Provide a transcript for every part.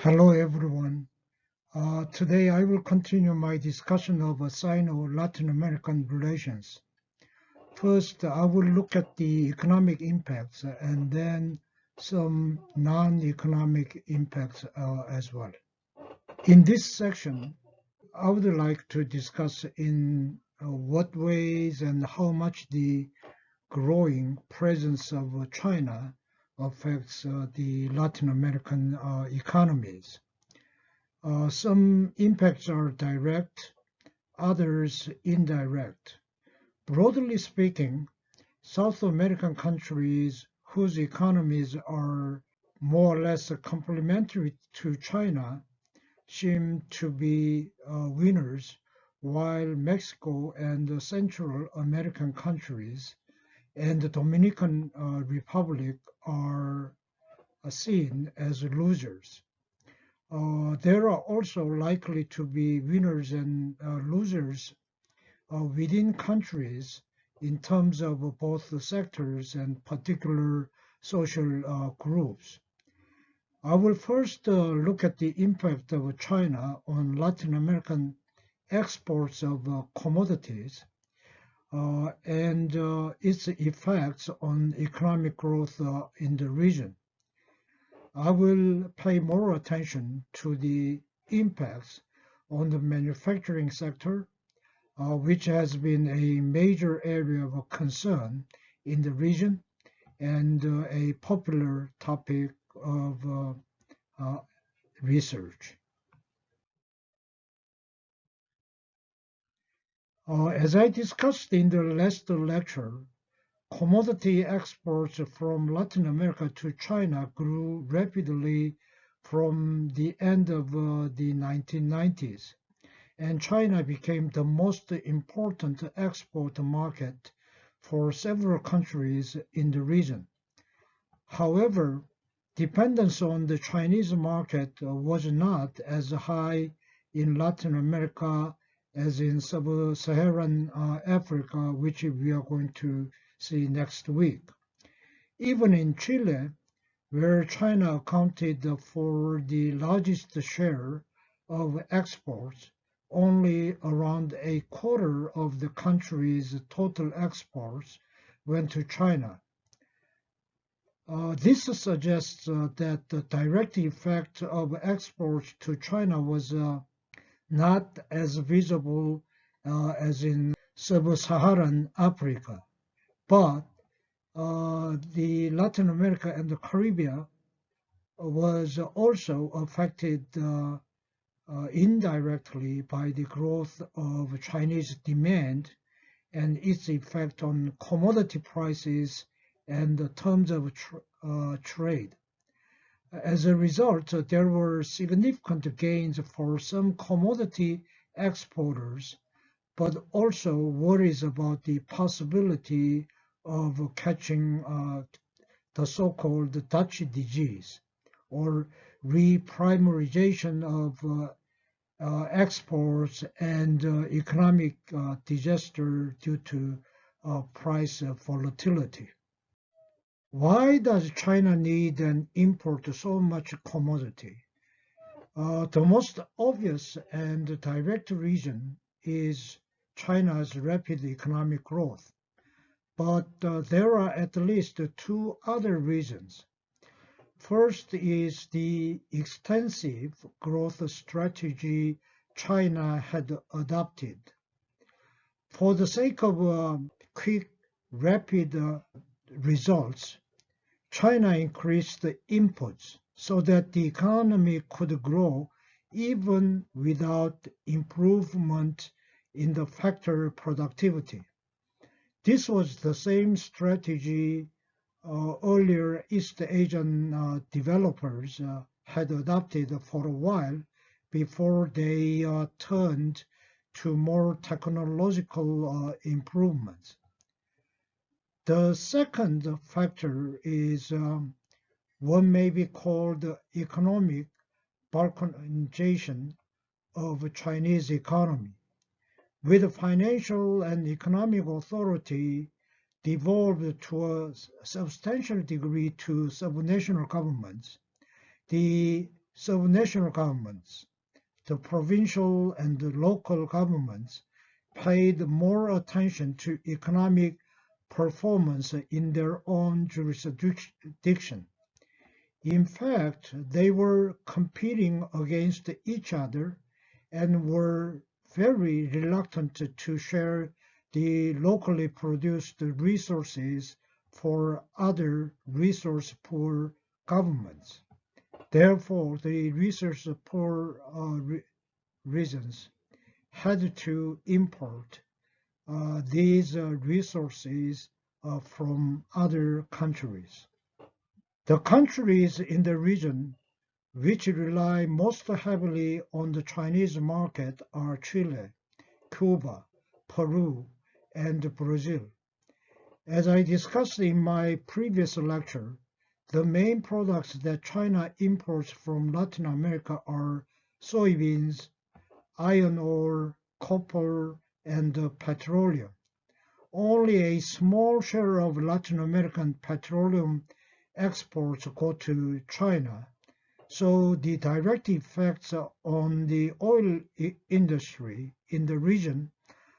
Hello everyone. Today I will continue my discussion of Sino-Latin American relations. First, I will look at the economic impacts and then some non-economic impacts as well. In this section, I would like to discuss in what ways and how much the growing presence of China affects the Latin American economies. Some impacts are direct, others indirect. Broadly speaking, South American countries whose economies are more or less complementary to China seem to be winners, while Mexico and Central American countries and the Dominican Republic are seen as losers. There are also likely to be winners and losers within countries in terms of both the sectors and particular social groups. I will first look at the impact of China on Latin American exports of commodities and its effects on economic growth in the region. I will pay more attention to the impacts on the manufacturing sector, which has been a major area of concern in the region and a popular topic of research. As I discussed in the last lecture, commodity exports from Latin America to China grew rapidly from the end of the 1990s, and China became the most important export market for several countries in the region. However, dependence on the Chinese market was not as high in Latin America as in sub-Saharan Africa, which we are going to see next week. Even in Chile, where China accounted for the largest share of exports, only around a quarter of the country's total exports went to China. This suggests that the direct effect of exports to China was not as visible as in sub-Saharan Africa, but the Latin America and the Caribbean was also affected indirectly by the growth of Chinese demand and its effect on commodity prices and the terms of trade. As a result, there were significant gains for some commodity exporters, but also worries about the possibility of catching the so-called Dutch disease, or reprimarization of exports and economic disaster due to price volatility. Why does China need and import so much commodity? The most obvious and direct reason is China's rapid economic growth. But there are at least two other reasons. First is the extensive growth strategy China had adopted. For the sake of quick, rapid results, China increased the inputs so that the economy could grow even without improvement in the factory productivity. This was the same strategy earlier East Asian developers had adopted for a while before they turned to more technological improvements. The second factor is what may be called the economic balkanization of Chinese economy, with the financial and economic authority devolved to a substantial degree to subnational governments. The subnational governments, the provincial and the local governments paid more attention to economic performance in their own jurisdiction. In fact, they were competing against each other and were very reluctant to share the locally produced resources for other resource-poor governments. Therefore, the resource-poor regions had to import these resources from other countries. The countries in the region which rely most heavily on the Chinese market are Chile, Cuba, Peru, and Brazil. As I discussed in my previous lecture, the main products that China imports from Latin America are soybeans, iron ore, copper, and petroleum. Only a small share of Latin American petroleum exports go to China, so the direct effects on the oil industry in the region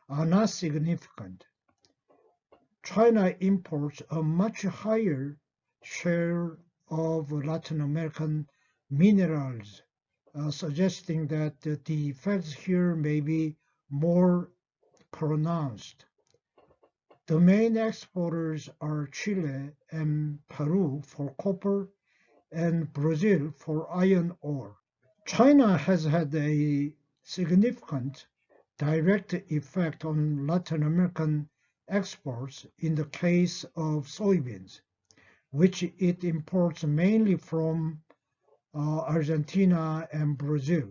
are not significant. China imports a much higher share of Latin American minerals, suggesting that the effects here may be more pronounced. The main exporters are Chile and Peru for copper and Brazil for iron ore. China has had a significant direct effect on Latin American exports in the case of soybeans, which it imports mainly from Argentina and Brazil.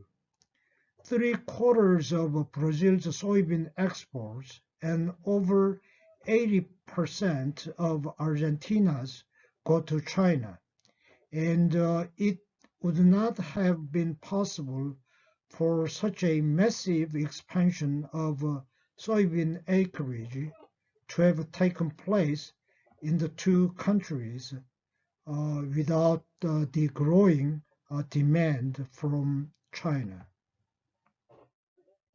Three-quarters of Brazil's soybean exports and over 80% of Argentina's go to China, and it would not have been possible for such a massive expansion of soybean acreage to have taken place in the two countries without the growing demand from China.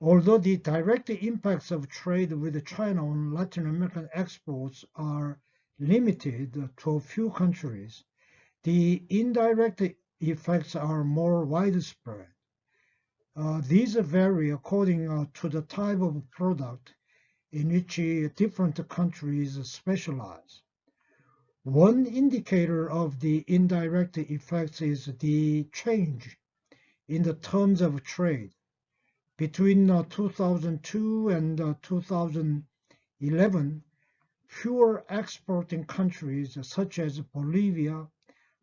Although the direct impacts of trade with China on Latin American exports are limited to a few countries, the indirect effects are more widespread. These vary according to the type of product in which different countries specialize. One indicator of the indirect effects is the change in the terms of trade. Between 2002 and 2011, fewer exporting countries such as Bolivia,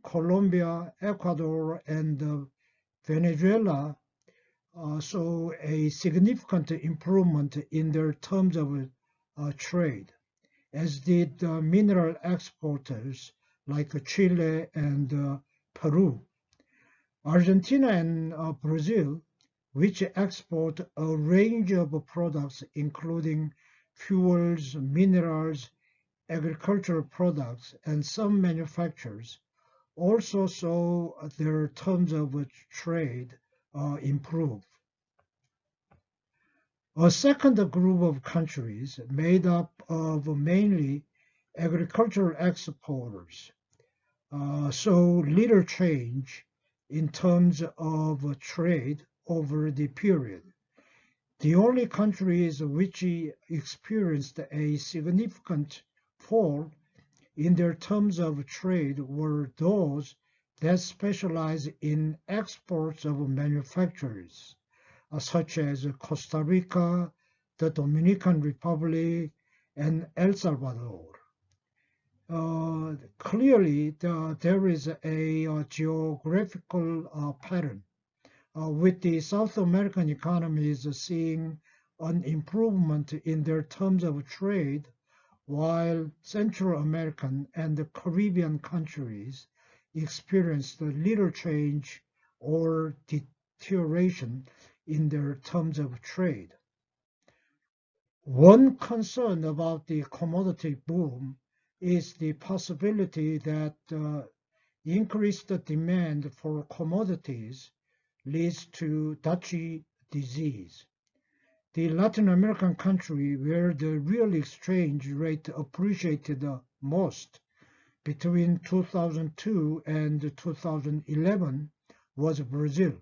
Colombia, Ecuador, and Venezuela saw a significant improvement in their terms of trade, as did mineral exporters like Chile and Peru. Argentina and Brazil, which export a range of products including fuels, minerals, agricultural products, and some manufacturers, also saw their terms of trade improve. A second group of countries made up of mainly agricultural exporters saw little change in terms of trade over the period. The only countries which experienced a significant fall in their terms of trade were those that specialize in exports of manufacturers, such as Costa Rica, the Dominican Republic, and El Salvador. Clearly, there is a geographical pattern, with the South American economies seeing an improvement in their terms of trade, while Central American and the Caribbean countries experienced little change or deterioration in their terms of trade. One concern about the commodity boom is the possibility that increased demand for commodities leads to Dutchy disease. The Latin American country where the real exchange rate appreciated the most between 2002 and 2011 was Brazil.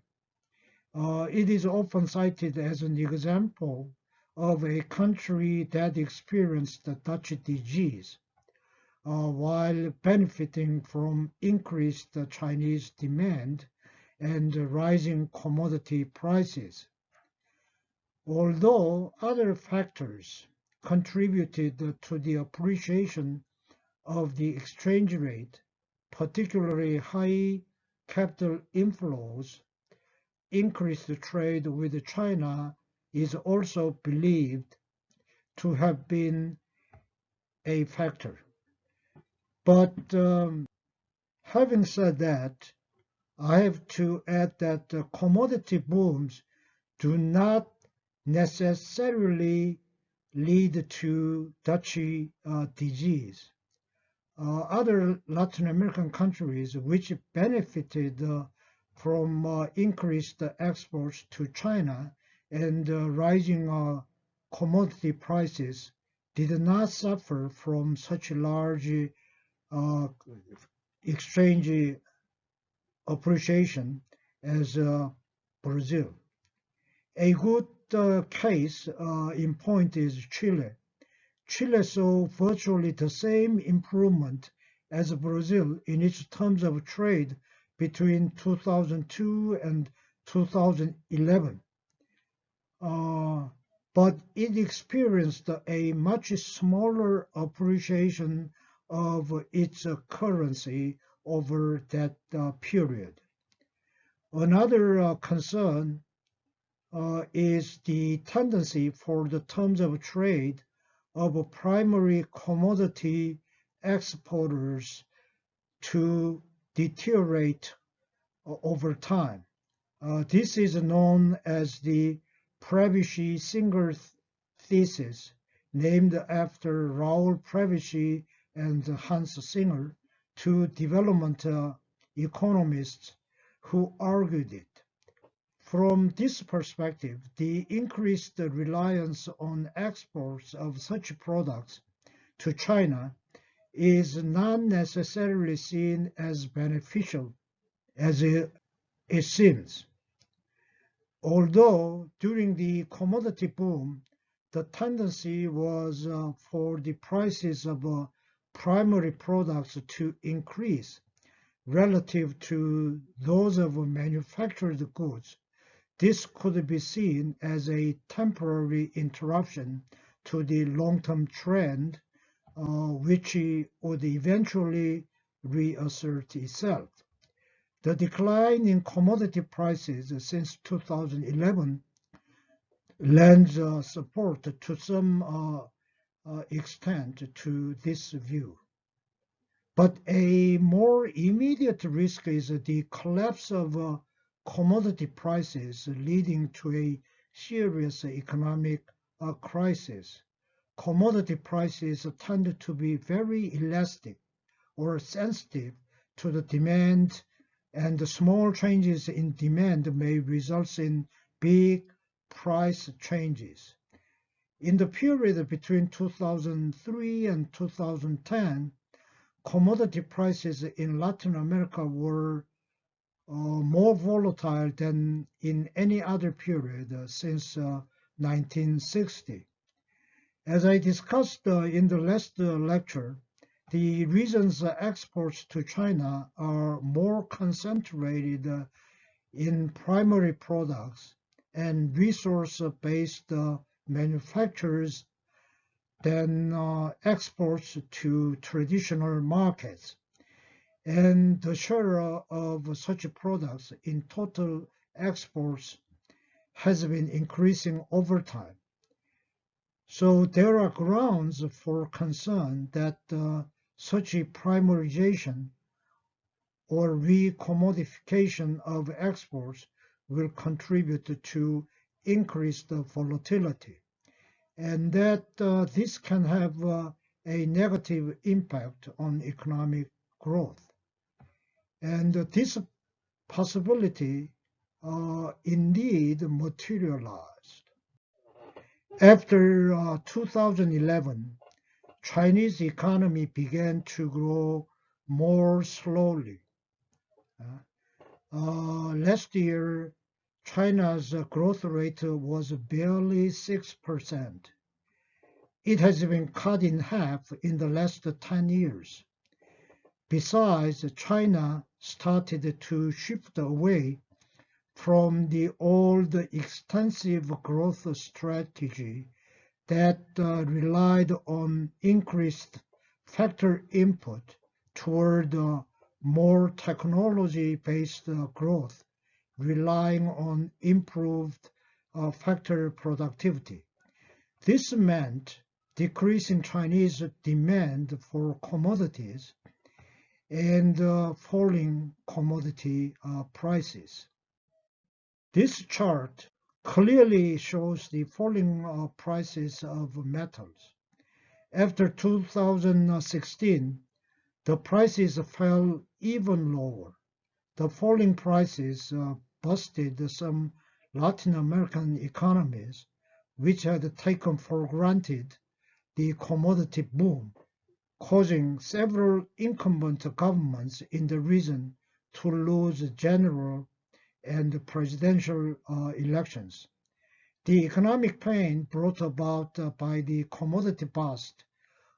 It is often cited as an example of a country that experienced the Dutch disease while benefiting from increased Chinese demand and rising commodity prices. Although other factors contributed to the appreciation of the exchange rate, particularly high capital inflows, increased trade with China is also believed to have been a factor. But having said that, I have to add that commodity booms do not necessarily lead to Dutch disease. Other Latin American countries which benefited from increased exports to China and rising commodity prices did not suffer from such large exchange appreciation as Brazil. A good case in point is Chile. Chile saw virtually the same improvement as Brazil in its terms of trade between 2002 and 2011. But it experienced a much smaller appreciation of its currency over that period. Another concern is the tendency for the terms of trade of primary commodity exporters to deteriorate over time. This is known as the Prebisch-Singer thesis, named after Raoul Prebisch and Hans Singer, two development economists who argued it. From this perspective, the increased reliance on exports of such products to China is not necessarily seen as beneficial as it seems. Although during the commodity boom, the tendency was for the prices of primary products to increase relative to those of manufactured goods. This could be seen as a temporary interruption to the long-term trend, which would eventually reassert itself. The decline in commodity prices since 2011 lends support to some extent to this view. But a more immediate risk is the collapse of commodity prices leading to a serious economic crisis. Commodity prices tend to be very elastic or sensitive to the demand, and the small changes in demand may result in big price changes. In the period between 2003 and 2010, commodity prices in Latin America were more volatile than in any other period since 1960. As I discussed in the last lecture, the reasons exports to China are more concentrated in primary products and resource-based manufacturers than exports to traditional markets. And the share of such products in total exports has been increasing over time. So there are grounds for concern that such a primarization or recommodification of exports will contribute to increased volatility, and that this can have a negative impact on economic growth. And this possibility indeed materialized. After 2011, Chinese economy began to grow more slowly. Last year, China's growth rate was barely 6%. It has been cut in half in the last 10 years. Besides, China started to shift away from the old extensive growth strategy that relied on increased factor input toward more technology-based growth, relying on improved factor productivity. This meant decreasing Chinese demand for commodities and falling commodity prices. This chart clearly shows the falling prices of metals. After 2016, the prices fell even lower. The falling prices busted some Latin American economies, which had taken for granted the commodity boom, causing several incumbent governments in the region to lose general and presidential elections. The economic pain brought about by the commodity bust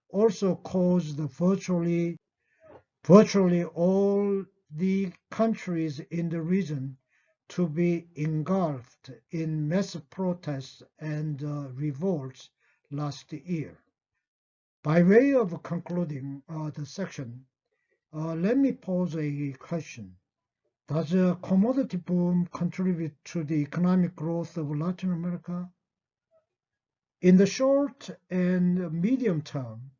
also caused virtually all the countries in the region to be engulfed in massive protests and revolts last year. By way of concluding the section, let me pose a question. Does a commodity boom contribute to the economic growth of Latin America? In the short and medium term,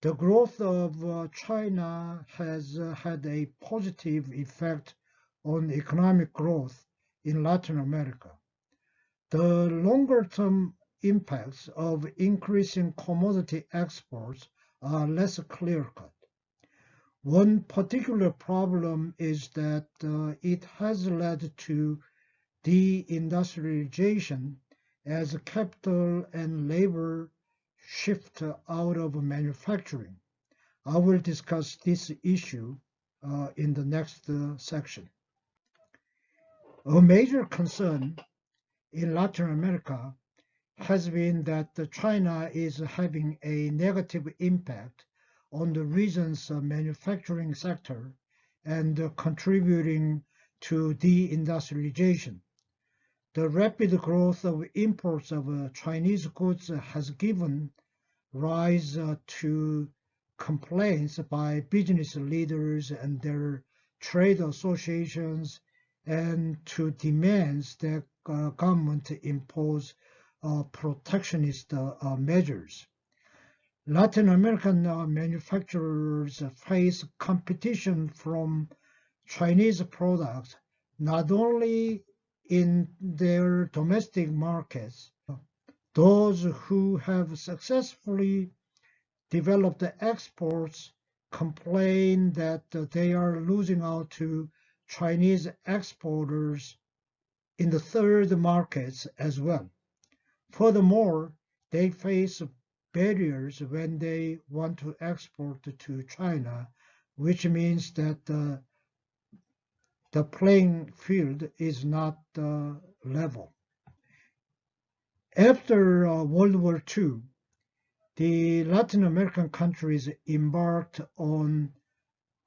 the growth of China has had a positive effect on economic growth in Latin America. The longer-term impacts of increasing commodity exports are less clear-cut. One particular problem is that it has led to deindustrialization as capital and labor shift out of manufacturing. I will discuss this issue in the next section. A major concern in Latin America has been that China is having a negative impact on the region's manufacturing sector and contributing to deindustrialization. The rapid growth of imports of Chinese goods has given rise to complaints by business leaders and their trade associations and to demands that government impose protectionist measures. Latin American manufacturers face competition from Chinese products not only in their domestic markets. Those who have successfully developed exports complain that they are losing out to Chinese exporters in the third markets as well. Furthermore, they face barriers when they want to export to China, which means that the playing field is not level. After World War II, the Latin American countries embarked on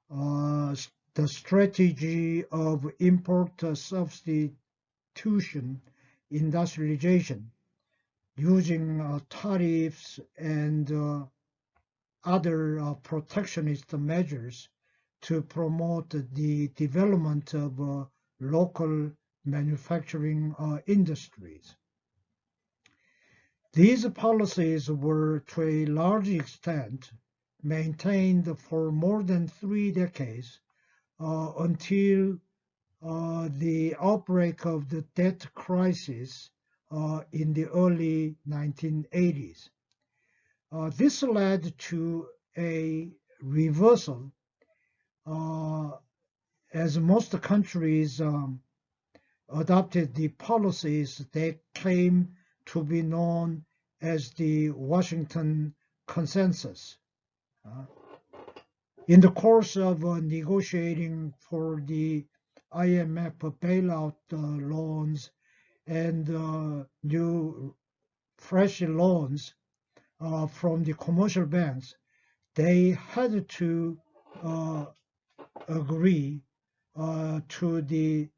the strategy of import substitution industrialization, using tariffs and other protectionist measures to promote the development of local manufacturing industries. These policies were to a large extent maintained for more than 3 decades until the outbreak of the debt crisis in the early 1980s. This led to a reversal as most countries adopted the policies that came to be known as the Washington Consensus. In the course of negotiating for the IMF bailout loans and new fresh loans from the commercial banks, they had to agree to the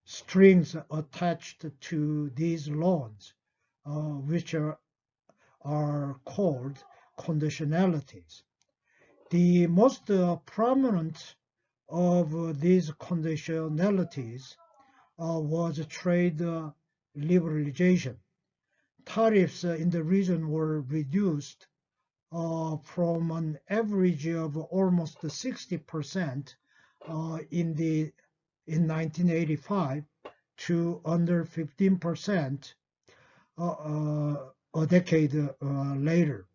strings attached to these loans, which are called conditionalities. The most prominent of these conditionalities was trade liberalization. Tariffs in the region were reduced from an average of almost 60% in 1985 to under 15% a decade later.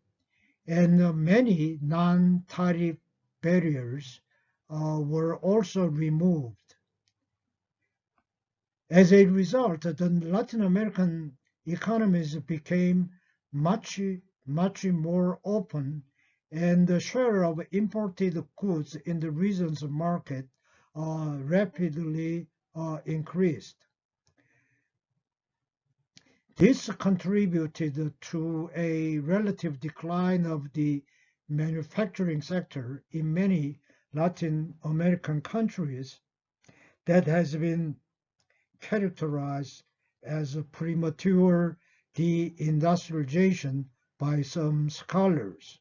And many non-tariff barriers were also removed. As a result, the Latin American economies became much more open, and the share of imported goods in the region's market rapidly increased. This contributed to a relative decline of the manufacturing sector in many Latin American countries that has been characterized as premature deindustrialization by some scholars.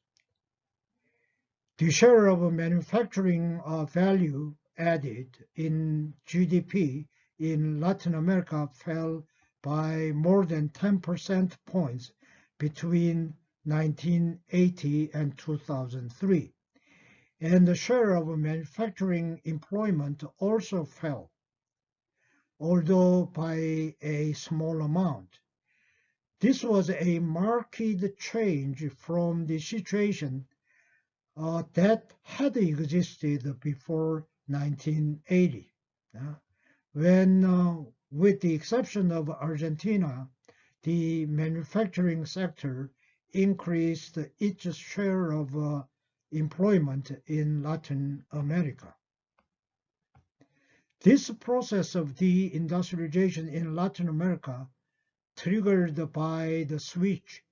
The share of manufacturing value added in GDP in Latin America fell by more than 10 percentage points between 1980 and 2003. And the share of manufacturing employment also fell, although by a small amount. This was a marked change from the situation that had existed before 1980, when, with the exception of Argentina, the manufacturing sector increased its share of employment in Latin America. This process of deindustrialization in Latin America, triggered by the switch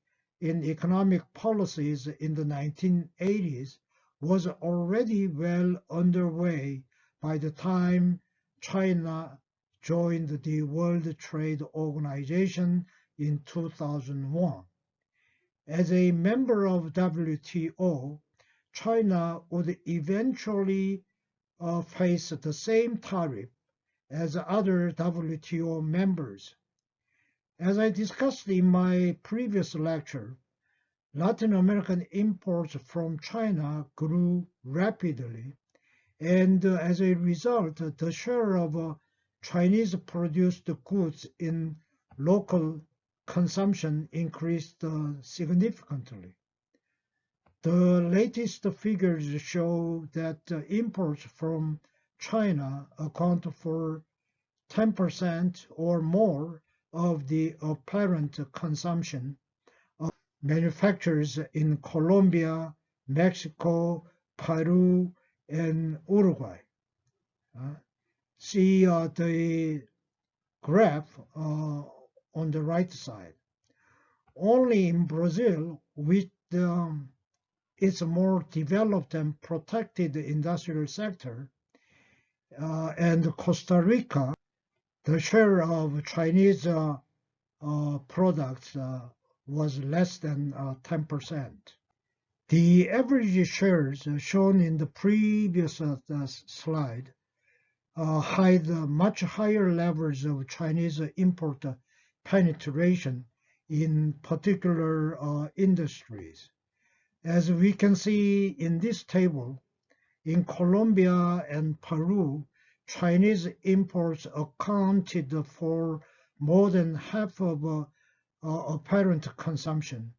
in economic policies in the 1980s, was already well underway by the time China joined the World Trade Organization in 2001. As a member of WTO, China would eventually face the same tariff as other WTO members. As I discussed in my previous lecture, Latin American imports from China grew rapidly, and as a result, the share of Chinese-produced goods in local consumption increased significantly. The latest figures show that imports from China account for 10% or more of the apparent consumption of manufacturers in Colombia, Mexico, Peru, and Uruguay. See the graph on the right side. Only in Brazil, with its more developed and protected industrial sector, and Costa Rica, the share of Chinese products was less than 10%. The average shares shown in the previous slide hide much higher levels of Chinese import penetration in particular industries. As we can see in this table, in Colombia and Peru, Chinese imports accounted for more than half of apparent consumption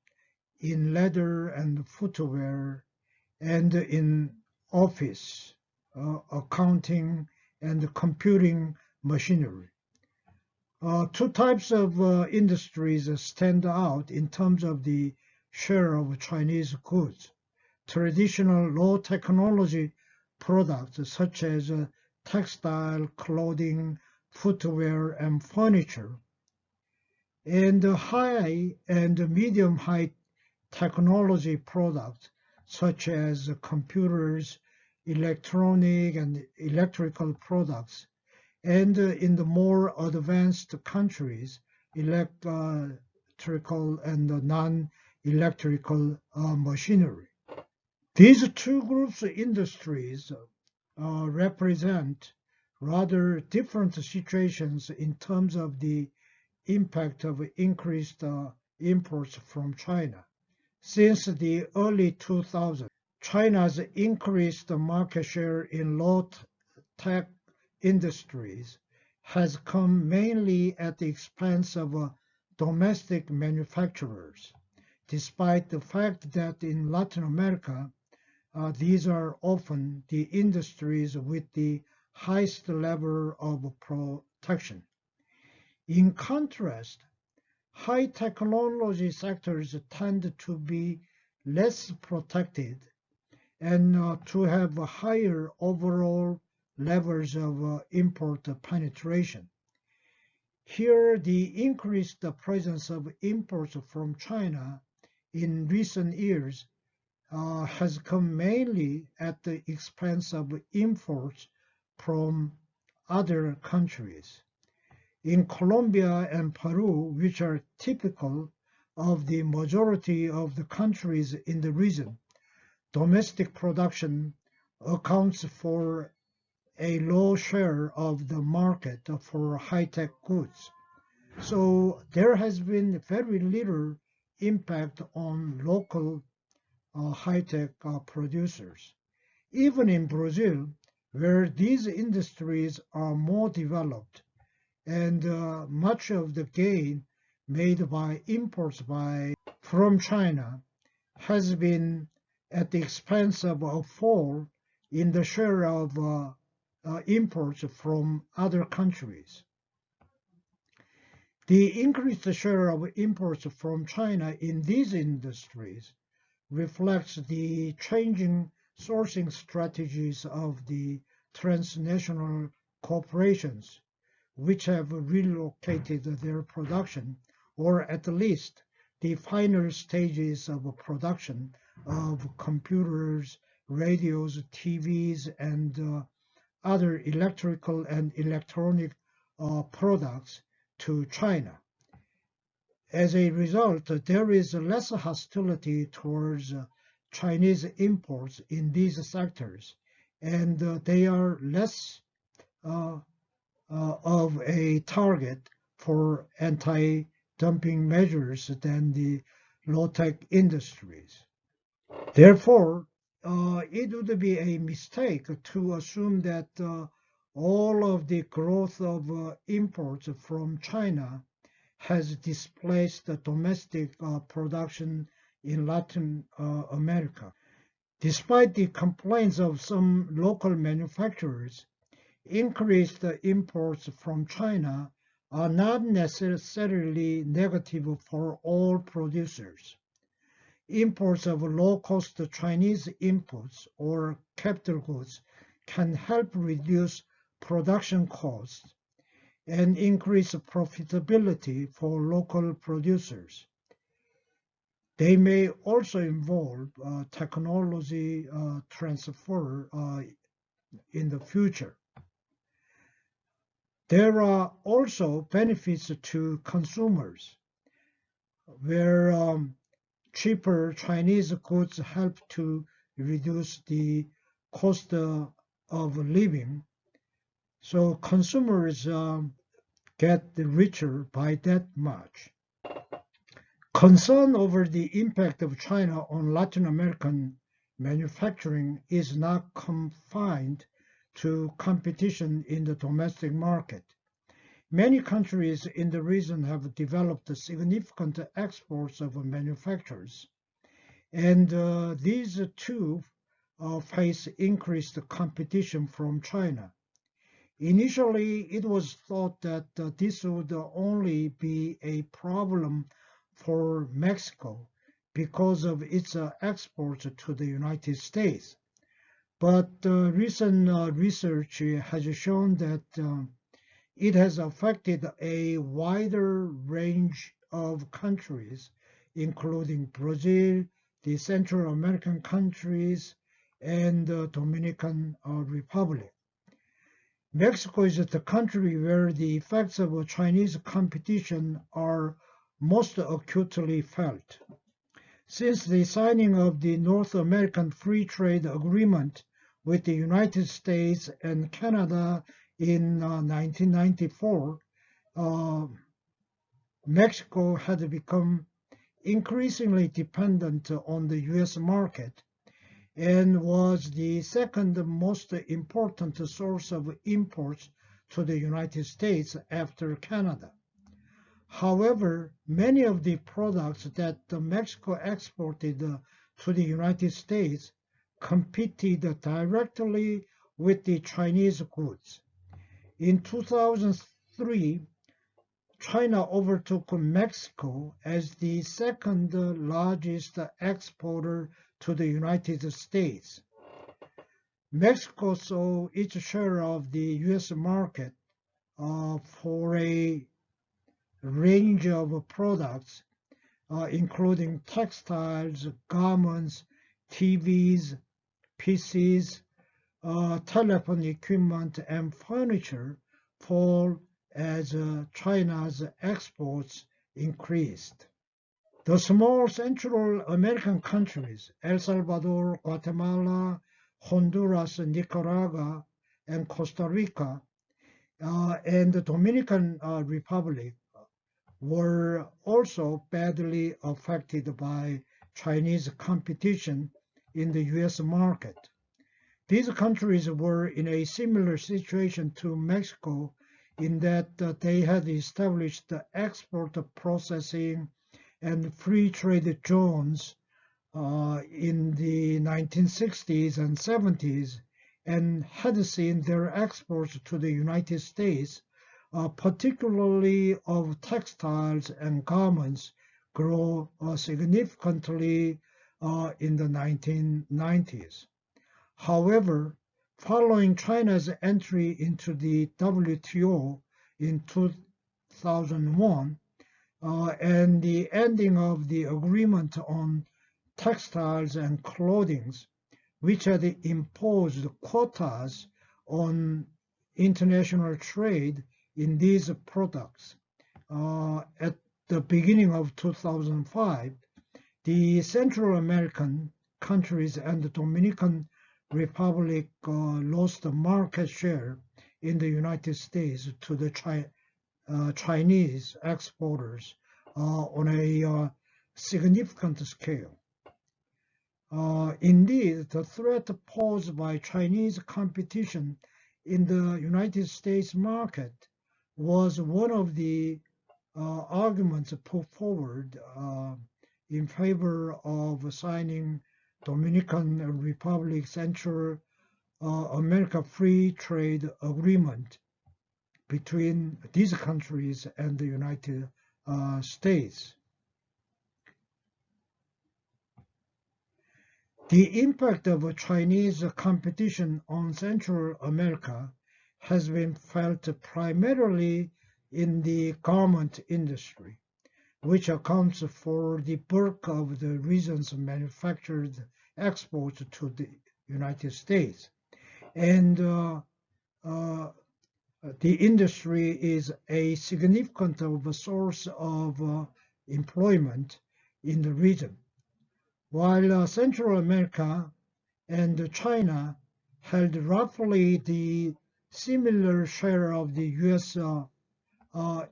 in leather and footwear, and in office, accounting, and computing machinery. Two types of industries stand out in terms of the share of Chinese goods. Traditional low technology products such as textile, clothing, footwear, and furniture, and high and medium high technology products such as computers, electronic and electrical products, and in the more advanced countries, electrical and non-electrical machinery. These two groups of industries represent rather different situations in terms of the impact of increased imports from China. Since the early 2000s, China's increased market share in low-tech industries has come mainly at the expense of domestic manufacturers, despite the fact that in Latin America, these are often the industries with the highest level of protection. In contrast, high technology sectors tend to be less protected and to have higher overall levels of import penetration. Here, the increased presence of imports from China in recent years has come mainly at the expense of imports from other countries. In Colombia and Peru, which are typical of the majority of the countries in the region, domestic production accounts for a low share of the market for high-tech goods. So there has been very little impact on local high-tech producers. Even in Brazil, where these industries are more developed, and much of the gain made by imports from China has been at the expense of a fall in the share of imports from other countries. The increased share of imports from China in these industries reflects the changing sourcing strategies of the transnational corporations, which have relocated their production, or at least the final stages of production of computers, radios, TVs, and other electrical and electronic products to China. As a result, there is less hostility towards Chinese imports in these sectors, and they are less of a target for anti-dumping measures than the low-tech industries. Therefore, it would be a mistake to assume that all of the growth of imports from China has displaced the domestic production in Latin America. Despite the complaints of some local manufacturers, increased imports from China are not necessarily negative for all producers. Imports of low-cost Chinese inputs or capital goods can help reduce production costs and increase profitability for local producers. They may also involve technology transfer in the future. There are also benefits to consumers, where cheaper Chinese goods help to reduce the cost of living. So consumers get richer by that much. Concern over the impact of China on Latin American manufacturing is not confined to competition in the domestic market. Many countries in the region have developed significant exports of manufacturers, and these too face increased competition from China. Initially, it was thought that this would only be a problem for Mexico because of its exports to the United States. But recent research has shown that it has affected a wider range of countries, including Brazil, the Central American countries, and the Dominican Republic. Mexico is the country where the effects of Chinese competition are most acutely felt. Since the signing of the North American Free Trade Agreement with the United States and Canada in 1994, Mexico had become increasingly dependent on the US market and was the second most important source of imports to the United States after Canada. However, many of the products that Mexico exported to the United States competed directly with the Chinese goods. In 2003, China overtook Mexico as the second largest exporter to the United States. Mexico saw its share of the US market for a range of products, including textiles, garments, TVs, PCs, telephone equipment, and furniture, fall as China's exports increased. The small Central American countries, El Salvador, Guatemala, Honduras, Nicaragua, and Costa Rica, and the Dominican Republic, were also badly affected by Chinese competition in the US market. These countries were in a similar situation to Mexico in that they had established export processing and free trade zones in the 1960s and 70s and had seen their exports to the United States, particularly of textiles and garments, grow significantly in the 1990s. However, following China's entry into the WTO in 2001 and the ending of the agreement on textiles and clothing, which had imposed quotas on international trade in these products. At the beginning of 2005, the Central American countries and the Dominican Republic lost market share in the United States to the Chinese exporters on a significant scale. Indeed, the threat posed by Chinese competition in the United States market was one of the arguments put forward in favor of signing Dominican Republic Central America Free Trade Agreement between these countries and the United States. The impact of Chinese competition on Central America has been felt primarily in the garment industry, which accounts for the bulk of the region's manufactured exports to the United States. And the industry is a significant source of employment in the region. While Central America and China held roughly the similar share of the U.S.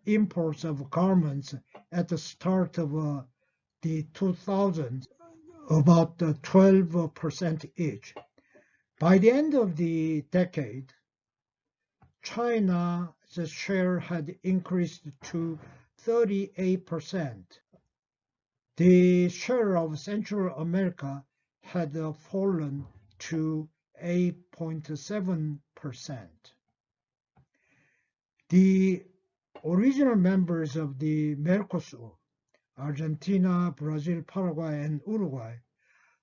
Imports of garments at the start of the 2000s, about 12% each. By the end of the decade, China's share had increased to 38%. The share of Central America had fallen to 8.7%. The original members of the Mercosur, Argentina, Brazil, Paraguay, and Uruguay,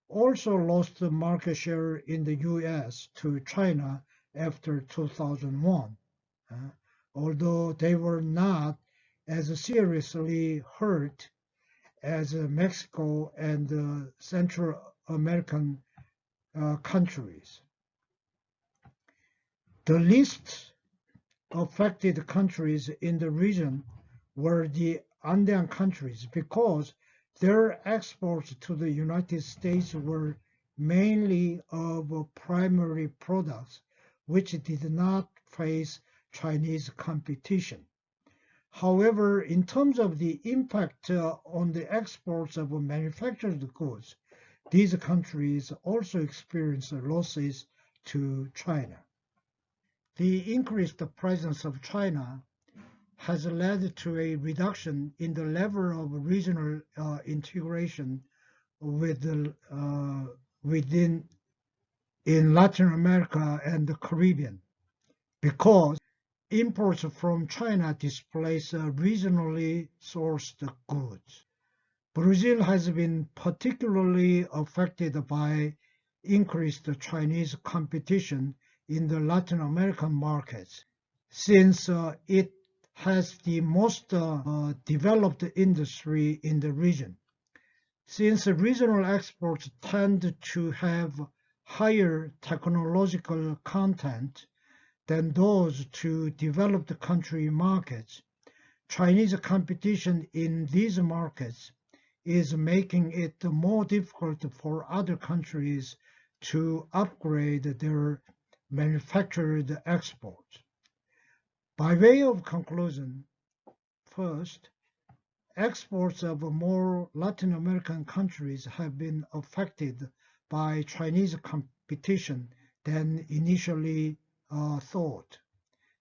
also lost the market share in the US to China after 2001, uh, although they were not as seriously hurt as Mexico and Central American countries. The least affected countries in the region were the Andean countries because their exports to the United States were mainly of primary products, which did not face Chinese competition. However, in terms of the impact on the exports of manufactured goods, these countries also experienced losses to China. The increased presence of China has led to a reduction in the level of regional integration within in Latin America and the Caribbean because imports from China displace regionally sourced goods. Brazil has been particularly affected by increased Chinese competition in the Latin American markets, since it has the most developed industry in the region. Since regional exports tend to have higher technological content than those to developed country markets, Chinese competition in these markets is making it more difficult for other countries to upgrade their manufactured exports. By way of conclusion, first, exports of more Latin American countries have been affected by Chinese competition than initially thought.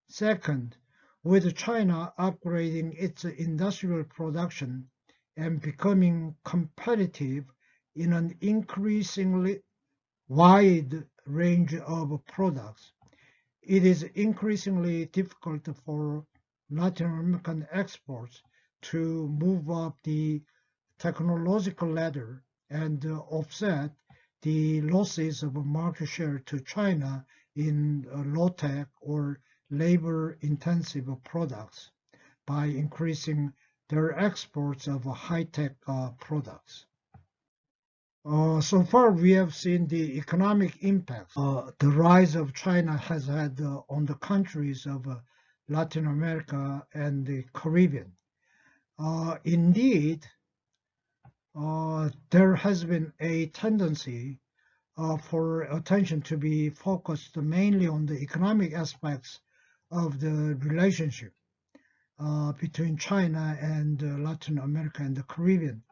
Second, with China upgrading its industrial production and becoming competitive in an increasingly wide range of products, it is increasingly difficult for Latin American exports to move up the technological ladder and offset the losses of market share to China in low-tech or labor-intensive products by increasing their exports of high-tech products. So far, we have seen the economic impact the rise of China has had on the countries of Latin America and the Caribbean. Indeed, there has been a tendency for attention to be focused mainly on the economic aspects of the relationship between China and Latin America and the Caribbean.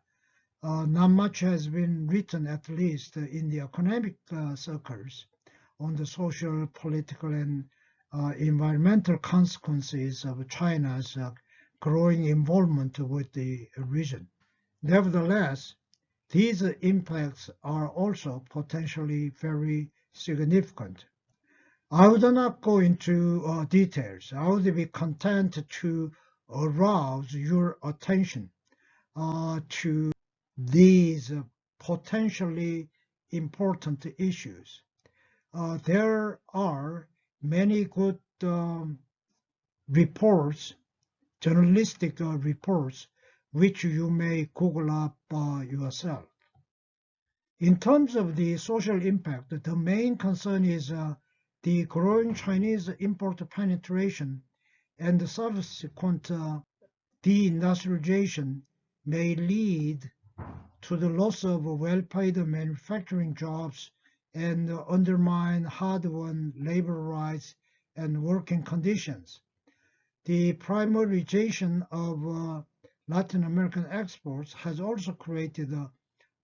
Not much has been written, at least in the economic circles, on the social, political, and environmental consequences of China's growing involvement with the region. Nevertheless, these impacts are also potentially very significant. I would not go into details. I would be content to arouse your attention to these potentially important issues. There are many good reports, journalistic reports, which you may Google up yourself. In terms of the social impact, the main concern is the growing Chinese import penetration and the subsequent deindustrialization may lead to the loss of well-paid manufacturing jobs and undermine hard-won labor rights and working conditions. The primarization of Latin American exports has also created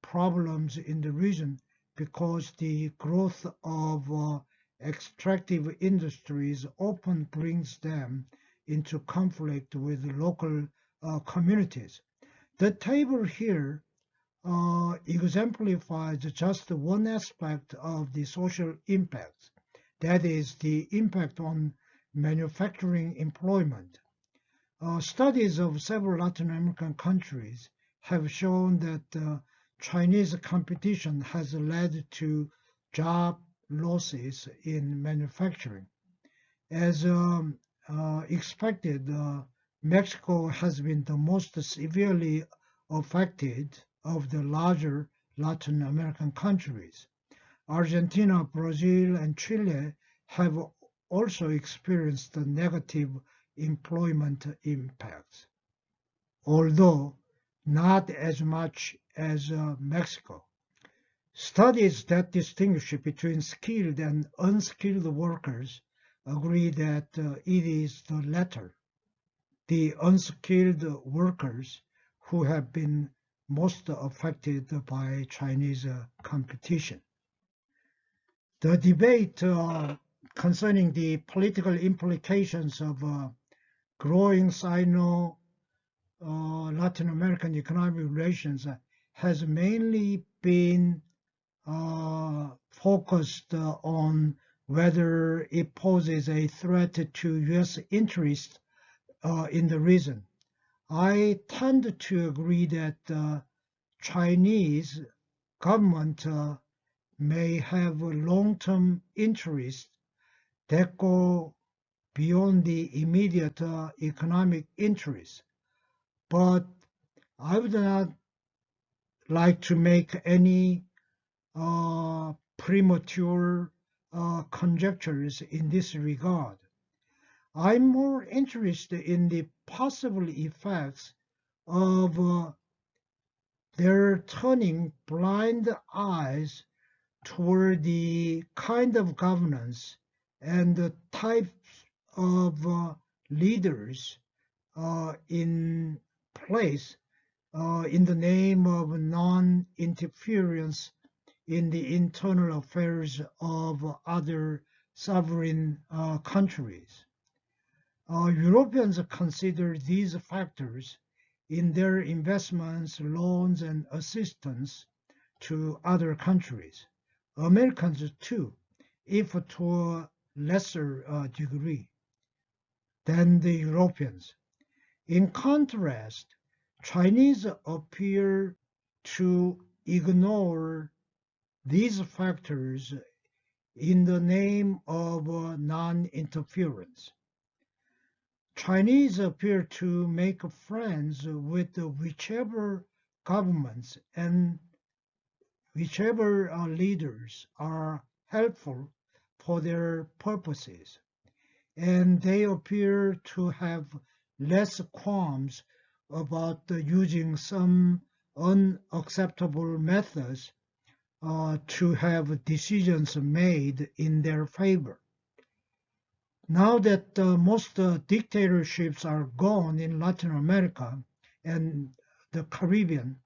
problems in the region because the growth of extractive industries often brings them into conflict with local communities. The table here exemplifies just one aspect of the social impact, that is the impact on manufacturing employment. Studies of several Latin American countries have shown that Chinese competition has led to job losses in manufacturing. As expected, Mexico has been the most severely affected of the larger Latin American countries. Argentina, Brazil, and Chile have also experienced the negative employment impacts, although not as much as Mexico. Studies that distinguish between skilled and unskilled workers agree that it is the latter, the unskilled workers, who have been most affected by Chinese competition. The debate concerning the political implications of growing Sino-Latin American economic relations has mainly been focused on whether it poses a threat to U.S. interests in the region. I tend to agree that the Chinese government may have long-term interests that go beyond the immediate economic interests, but I would not like to make any premature conjectures in this regard. I'm more interested in the possible effects of their turning blind eyes toward the kind of governance and the types of leaders in place in the name of non-interference in the internal affairs of other sovereign countries. Europeans consider these factors in their investments, loans, and assistance to other countries. Americans too, if to a lesser degree than the Europeans. In contrast, Chinese appear to ignore these factors in the name of non-interference. Chinese appear to make friends with whichever governments and whichever leaders are helpful for their purposes, and they appear to have less qualms about using some unacceptable methods to have decisions made in their favor. Now that most dictatorships are gone in Latin America and the Caribbean,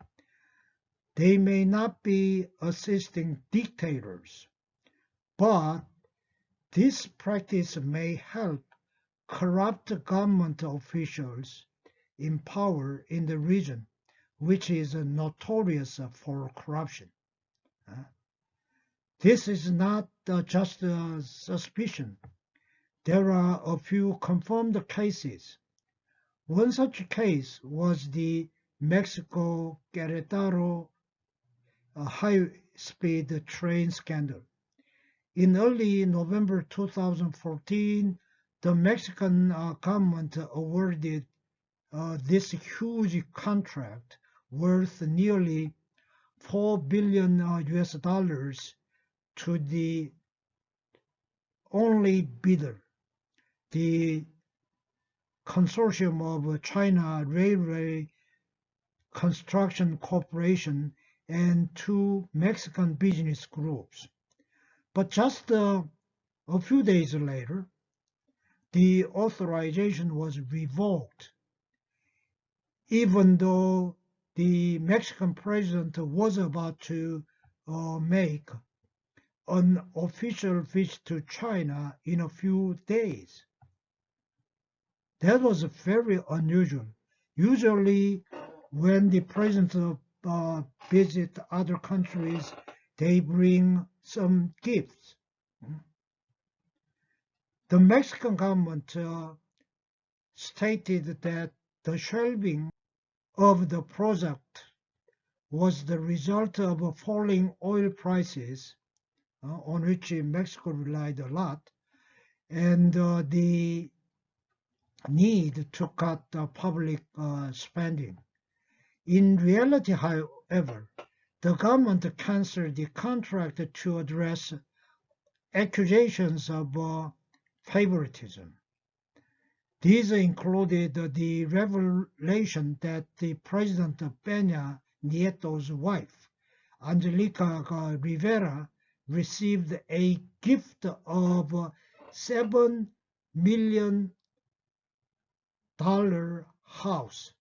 they may not be assisting dictators, but this practice may help corrupt government officials in power in the region, which is notorious for corruption. This is not just a suspicion. There are a few confirmed cases. One such case was the Mexico-Querétaro high-speed train scandal. In early November 2014, the Mexican government awarded this huge contract worth nearly $4 billion US dollars to the only bidder, the consortium of China Railway Construction Corporation and two Mexican business groups. But just a few days later, the authorization was revoked, even though the Mexican president was about to make an official visit to China in a few days. That was very unusual. Usually, when the president visit other countries, they bring some gifts. The Mexican government stated that the shelving of the project was the result of falling oil prices, on which Mexico relied a lot, and the need to cut public spending. In reality, however, the government canceled the contract to address accusations of favoritism. These included the revelation that the President Peña Nieto's wife, Angelica Rivera, received a gift of $7 million house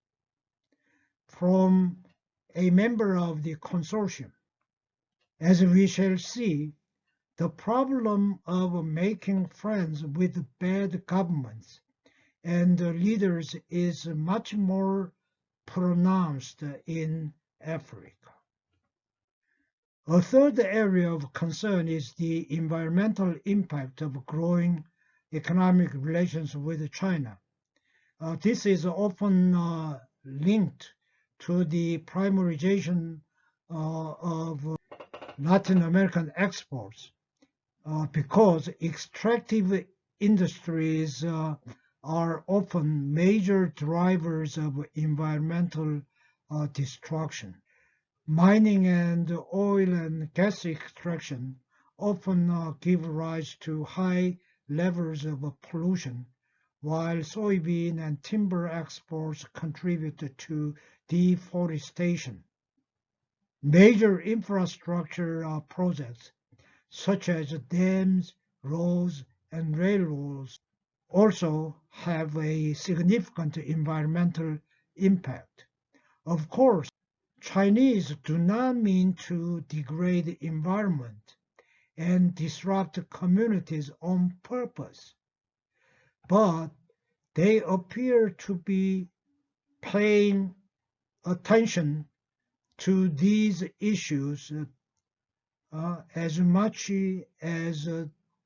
from a member of the consortium. As we shall see, the problem of making friends with bad governments and leaders is much more pronounced in Africa. A third area of concern is the environmental impact of growing economic relations with China. This is often linked to the primarization of Latin American exports because extractive industries are often major drivers of environmental destruction. Mining and oil and gas extraction often give rise to high levels of pollution, while soybean and timber exports contribute to deforestation. Major infrastructure projects such as dams, roads, and railroads also have a significant environmental impact. Of course, Chinese do not mean to degrade the environment and disrupt communities on purpose, but they appear to be paying attention to these issues as much as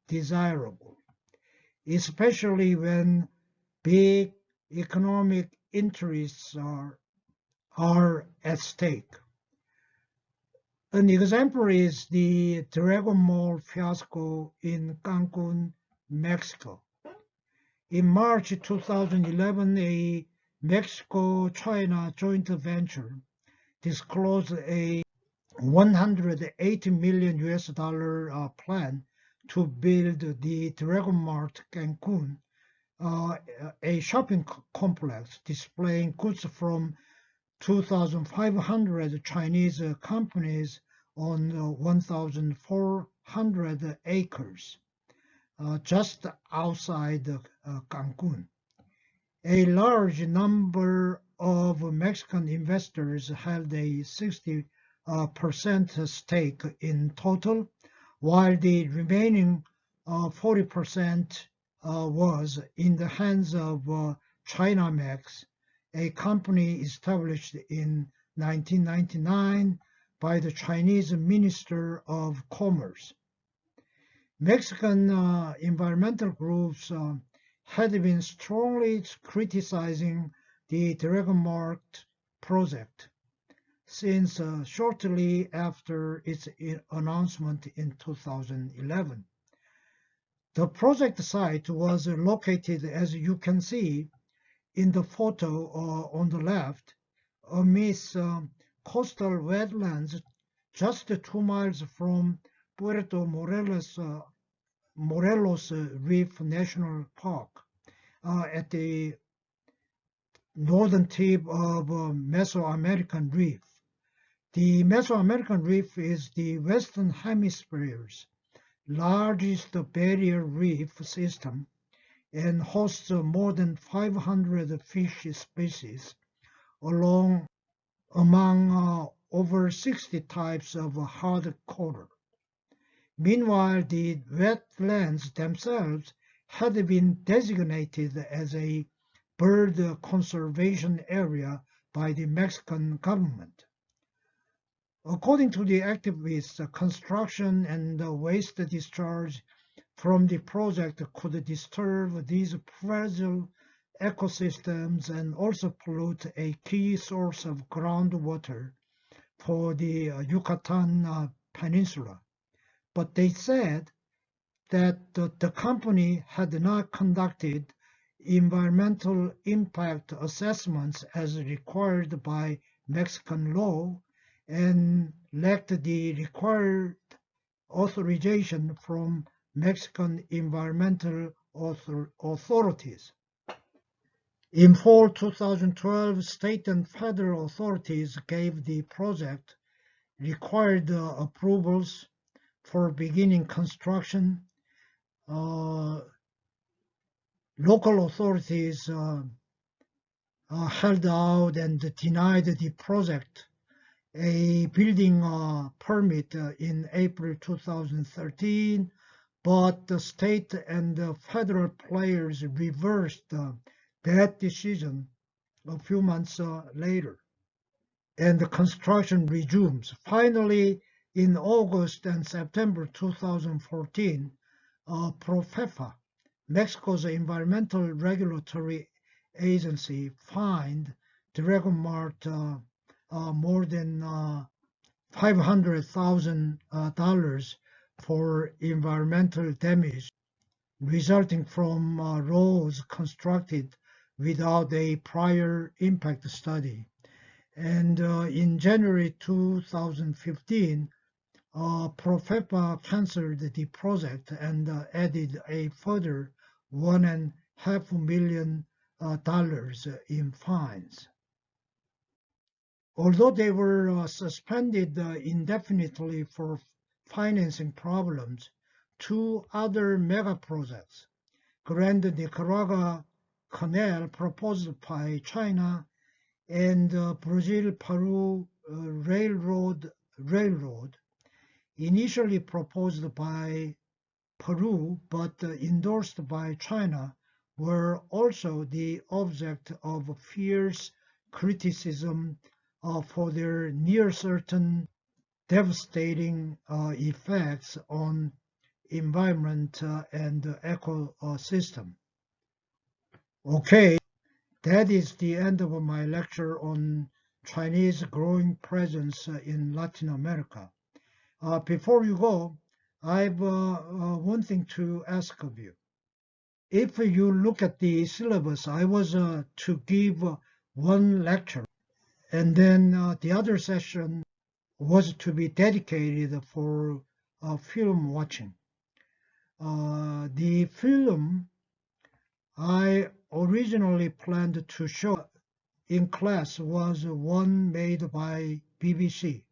desirable, especially when big economic interests are at stake. An example is the Dragon Mall fiasco in Cancun, Mexico. In March 2011, a Mexico-China joint venture disclosed a $180 million plan to build the Dragon Mart Cancun, a shopping complex displaying goods from 2,500 Chinese companies on 1,400 acres, just outside Cancun. A large number of Mexican investors held a 60% stake in total, while the remaining 40% was in the hands of Chinamex, a company established in 1999 by the Chinese Minister of Commerce. Mexican environmental groups had been strongly criticizing the Dragon Mart project since shortly after its announcement in 2011. The project site was located, as you can see in the photo on the left, amidst coastal wetlands just 2 miles from Puerto Morelos Reef National Park at the northern tip of Mesoamerican Reef. The Mesoamerican Reef is the Western Hemisphere's largest barrier reef system and hosts more than 500 fish species among over 60 types of hard coral. Meanwhile, the wetlands themselves had been designated as a bird conservation area by the Mexican government. According to the activists, construction and waste discharge from the project could disturb these fragile ecosystems and also pollute a key source of groundwater for the Yucatan Peninsula. But they said that the company had not conducted environmental impact assessments as required by Mexican law and lacked the required authorization from Mexican environmental authorities. In fall 2012, state and federal authorities gave the project required approvals for beginning construction. Local authorities held out and denied the project a building permit in April 2013, but the state and the federal players reversed that decision a few months later, and the construction resumes. Finally, in August and September 2014, Profepa, Mexico's environmental regulatory agency, fined Dragon Mart more than $500,000 for environmental damage resulting from roads constructed without a prior impact study. And in January 2015, Profepa canceled the project and added a further $1.5 million in fines. Although they were suspended indefinitely for financing problems, two other mega projects, Grand Nicaragua Canal proposed by China and Brazil-Peru Railroad, initially proposed by Peru but endorsed by China, were also the object of fierce criticism for their near-certain devastating effects on environment and ecosystem. Okay, that is the end of my lecture on Chinese growing presence in Latin America. Before you go, I have one thing to ask of you. If you look at the syllabus, I was to give one lecture, and then the other session was to be dedicated for film watching. The film I originally planned to show in class was one made by BBC,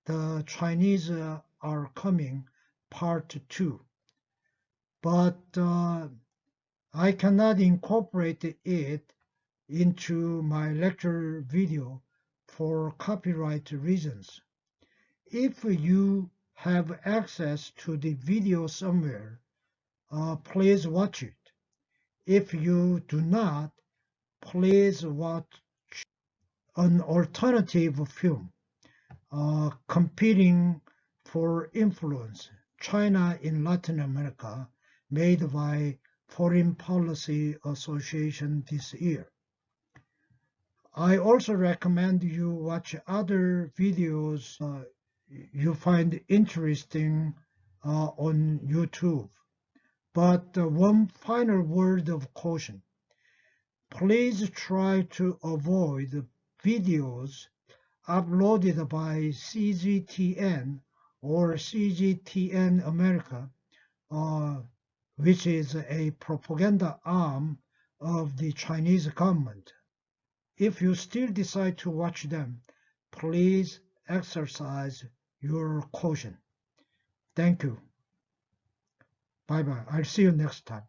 The Chinese Are Coming, Part 2. But I cannot incorporate it into my lecture video for copyright reasons. If you have access to the video somewhere, please watch it. If you do not, please watch an alternative film, Competing for Influence, China in Latin America, made by Foreign Policy Association this year. I also recommend you watch other videos you find interesting on YouTube. But one final word of caution. Please try to avoid videos uploaded by CGTN or CGTN America, which is a propaganda arm of the Chinese government. If you still decide to watch them, please exercise your caution. Thank you. Bye-bye. I'll see you next time.